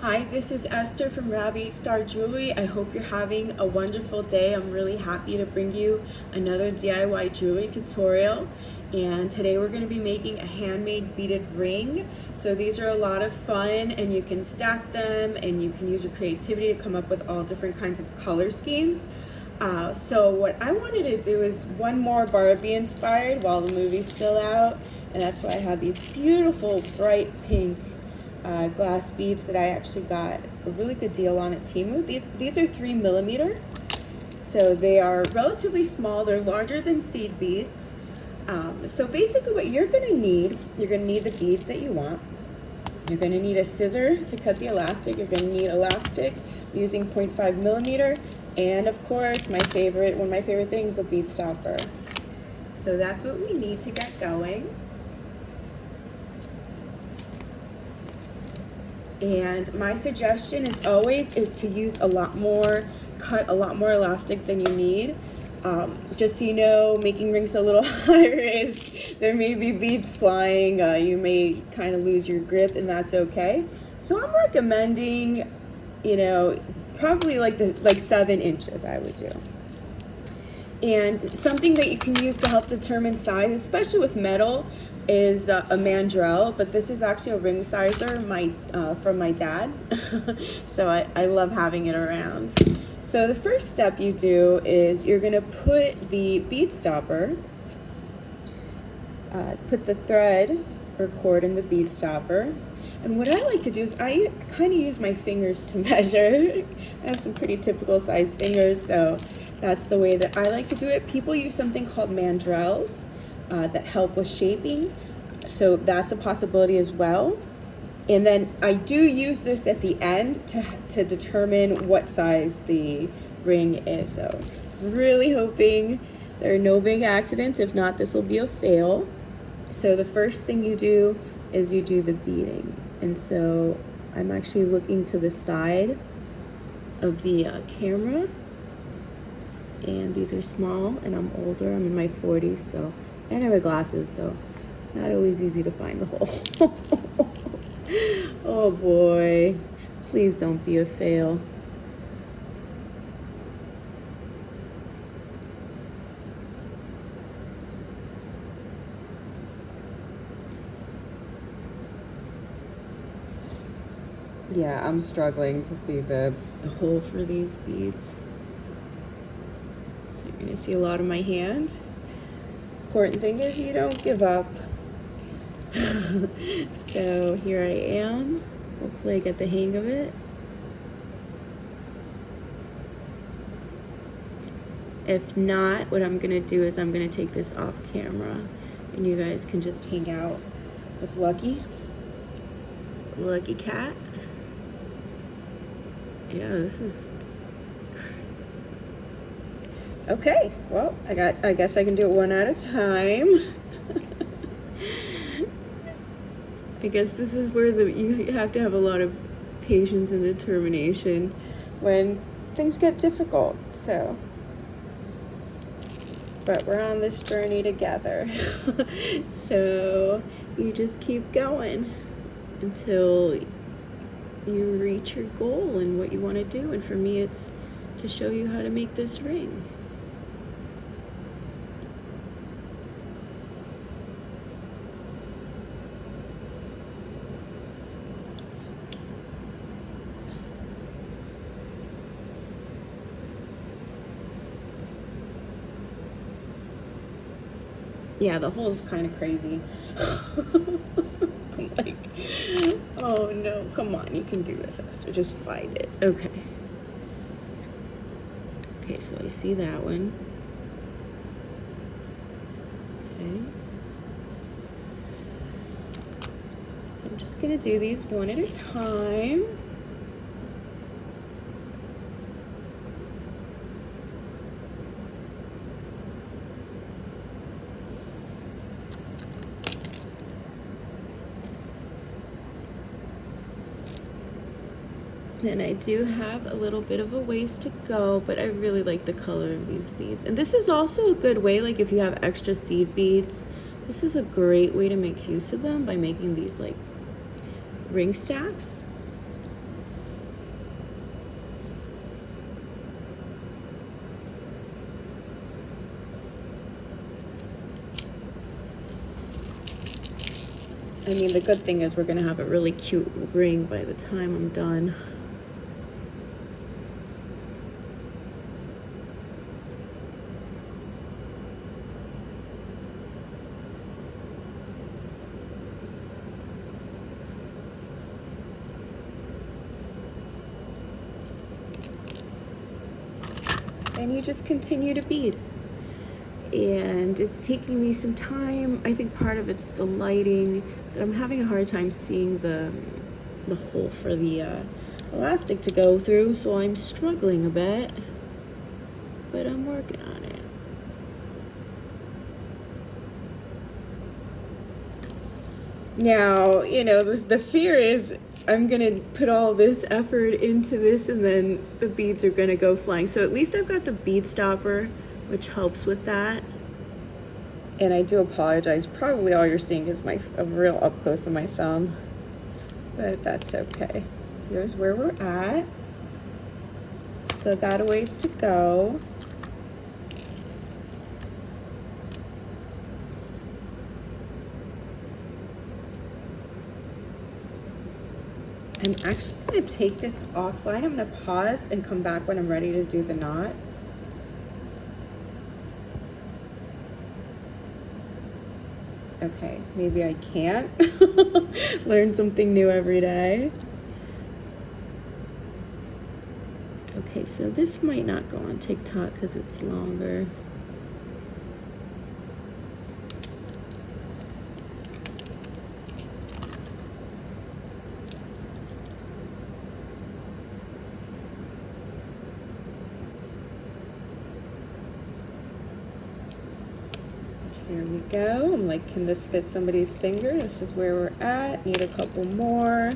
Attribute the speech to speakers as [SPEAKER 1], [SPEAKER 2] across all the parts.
[SPEAKER 1] Hi, this is Esther from Ravi Star Jewelry. I hope you're having a wonderful day. I'm really happy to bring you another DIY jewelry tutorial. And today we're going to be making a handmade beaded ring. So these are a lot of fun and you can stack them and you can use your creativity to come up with all different kinds of color schemes. So what I wanted to do is one more Barbie inspired while the movie's still out. And that's why I have these beautiful bright pink glass beads that I actually got a really good deal on at Temu. These are 3mm, so they are relatively small. They're larger than seed beads. So basically what you're going to need the beads that you want. You're going to need a scissor to cut the elastic. You're going to need elastic using 0.5mm, and of course one of my favorite things, the bead stopper. So that's what we need to get going. And my suggestion is always to use cut a lot more elastic than you need. Just so you know, making rings a little high risk. There may be beads flying. You may kind of lose your grip, and that's okay. So I'm recommending, probably like 7 inches I would do. And something that you can use to help determine size, especially with metal, is a mandrel, but this is actually a ring sizer from my dad. So I love having it around. So the first step you do is you're gonna put the bead stopper, put the thread or cord in the bead stopper. And what I like to do is I kind of use my fingers to measure. I have some pretty typical size fingers, so that's the way that I like to do it. People use something called mandrels that help with shaping, so that's a possibility as well. And then I do use this at the end to determine what size the ring is. So really hoping there are no big accidents. If not, this will be a fail. So the first thing you do is you do the beading. And so I'm actually looking to the side of the camera. And these are small, and I'm older. I'm in my 40s, so, and I wear glasses, so not always easy to find the hole. Oh boy, please don't be a fail. Yeah, I'm struggling to see the hole for these beads. So you're gonna see a lot of my hand. Important thing is you don't give up. So here I am. Hopefully I get the hang of it. If not, what I'm gonna do is I'm gonna take this off camera and you guys can just hang out with Lucky Cat. Yeah, this is okay. Well, I guess I can do it one at a time. I guess this is where you have to have a lot of patience and determination when things get difficult. So, but we're on this journey together. So you just keep going until you reach your goal and what you want to do. And for me, it's to show you how to make this ring. Yeah, the hole is kind of crazy. I'm like, oh no, come on, you can do this, Esther. Just find it. Okay. Okay, so I see that one. Okay. So I'm just gonna do these one at a time. And I do have a little bit of a ways to go, but I really like the color of these beads. And this is also a good way, like if you have extra seed beads, this is a great way to make use of them by making these like ring stacks. I mean, the good thing is we're gonna have a really cute ring by the time I'm done. And you just continue to bead. And it's taking me some time. I think part of it's the lighting, that I'm having a hard time seeing the hole for the elastic to go through, so I'm struggling a bit, but I'm working on it. Now, you know, the fear is I'm gonna put all this effort into this and then the beads are gonna go flying. So at least I've got the bead stopper, which helps with that. And I do apologize. Probably all you're seeing is a real up close of my thumb, but that's okay. Here's where we're at. Still got a ways to go. I'm actually going to take this offline. I'm going to pause and come back when I'm ready to do the knot. Okay, maybe I can't. Learn something new every day. Okay, so this might not go on TikTok because it's longer. Here we go. I'm like, can this fit somebody's finger? This is where we're at. Need a couple more.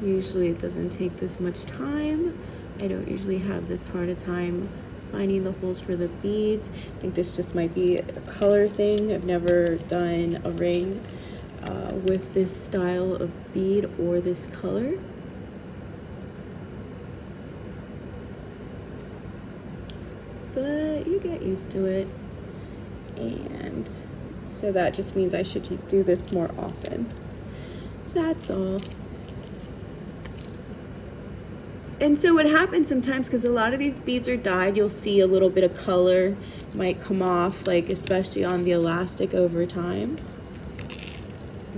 [SPEAKER 1] Usually it doesn't take this much time. I don't usually have this hard a time finding the holes for the beads. I think this just might be a color thing. I've never done a ring with this style of bead or this color. But you get used to it, and so that just means I should do this more often. That's all. And so what happens sometimes, because a lot of these beads are dyed, you'll see a little bit of color might come off, like especially on the elastic over time.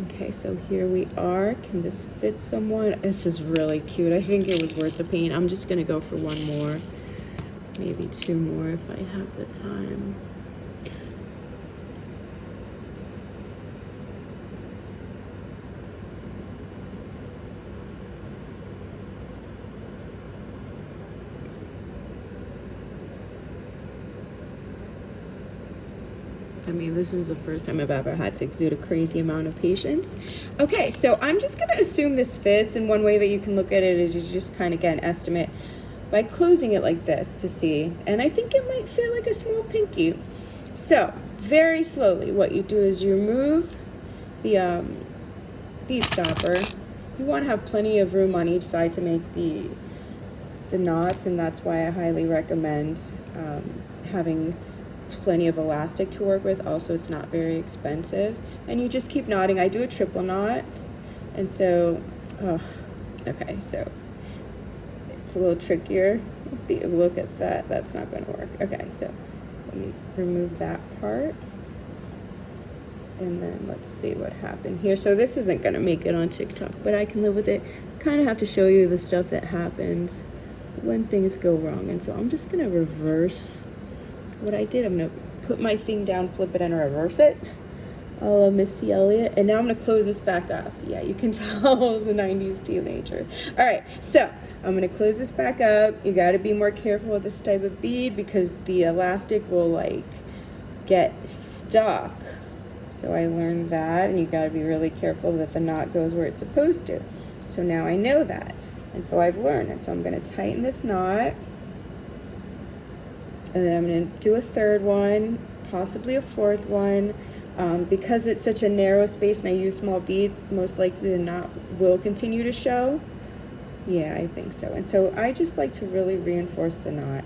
[SPEAKER 1] Okay, so here we are. Can this fit someone? This is really cute. I think it was worth the pain. I'm just gonna go for one more. Maybe two more if I have the time. I mean, this is the first time I've ever had to exude a crazy amount of patience. Okay, so I'm just gonna assume this fits, and one way that you can look at it is you just kind of get an estimate by closing it like this to see, and I think it might fit like a small pinky. So very slowly what you do is you remove the bead stopper. You want to have plenty of room on each side to make the knots, and that's why I highly recommend having plenty of elastic to work with. Also, it's not very expensive, and you just keep knotting. I do a triple knot, and so okay, so it's a little trickier. If you look at that, that's not going to work. Okay, so let me remove that part, and then let's see what happened here. So this isn't going to make it on TikTok, but I can live with it. Kind of have to show you the stuff that happens when things go wrong, and so I'm just going to reverse what I did. I'm going to put my thing down, flip it, and reverse it. I love Missy Elliott. And now I'm going to close this back up. Yeah, you can tell it's a 90s teenager. All right, so I'm going to close this back up. You got to be more careful with this type of bead because the elastic will like get stuck. So I learned that, and you got to be really careful that the knot goes where it's supposed to. So now I know that, and so I've learned it. So I'm going to tighten this knot, and then I'm going to do a third one, possibly a fourth one. Because it's such a narrow space and I use small beads, most likely the knot will continue to show. Yeah, I think so. And so I just like to really reinforce the knot.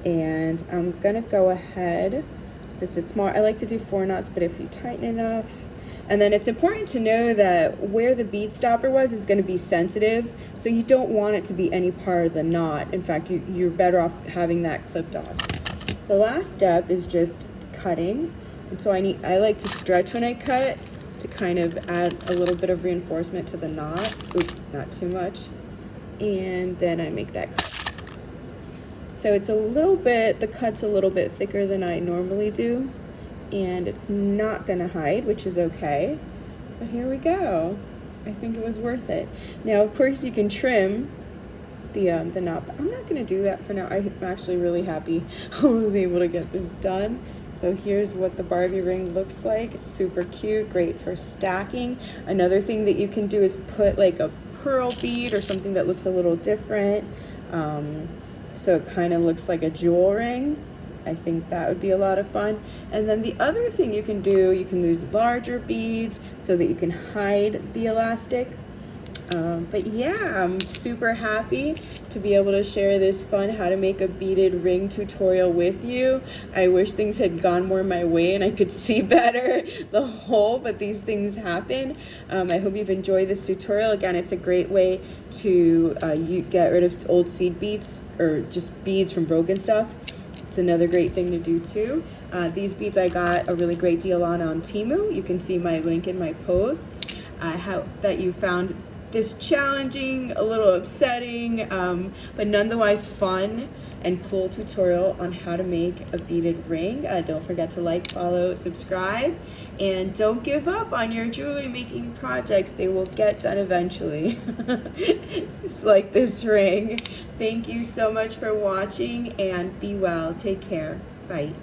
[SPEAKER 1] And I'm gonna go ahead, Since it's small, I like to do 4 knots, but if you tighten enough. And then it's important to know that where the bead stopper was is going to be sensitive, so you don't want it to be any part of the knot. In fact, you're better off having that clipped off. The last step is just cutting, and so I like to stretch when I cut to kind of add a little bit of reinforcement to the knot. Oops, not too much. And then I make that cut. So it's the cut's a little bit thicker than I normally do, and it's not gonna hide, which is okay. But here we go. I think it was worth it. Now, of course, you can trim the knot, but I'm not gonna do that for now. I'm actually really happy I was able to get this done. So here's what the Barbie ring looks like. It's super cute, great for stacking. Another thing that you can do is put like a pearl bead or something that looks a little different. So it kind of looks like a jewel ring. I think that would be a lot of fun. And then the other thing you can do, you can use larger beads so that you can hide the elastic. But yeah, I'm super happy to be able to share this fun how to make a beaded ring tutorial with you. I wish things had gone more my way and I could see better the hole, but these things happen. I hope you've enjoyed this tutorial. Again, it's a great way to you get rid of old seed beads or just beads from broken stuff. It's another great thing to do too. These beads I got a really great deal on Temu. You can see my link in my posts. I hope that you found this challenging, a little upsetting, but nonetheless fun and cool tutorial on how to make a beaded ring. Don't forget to like, follow, subscribe, and don't give up on your jewelry making projects. They will get done eventually. It's like this ring. Thank you so much for watching, and be well. Take care. Bye.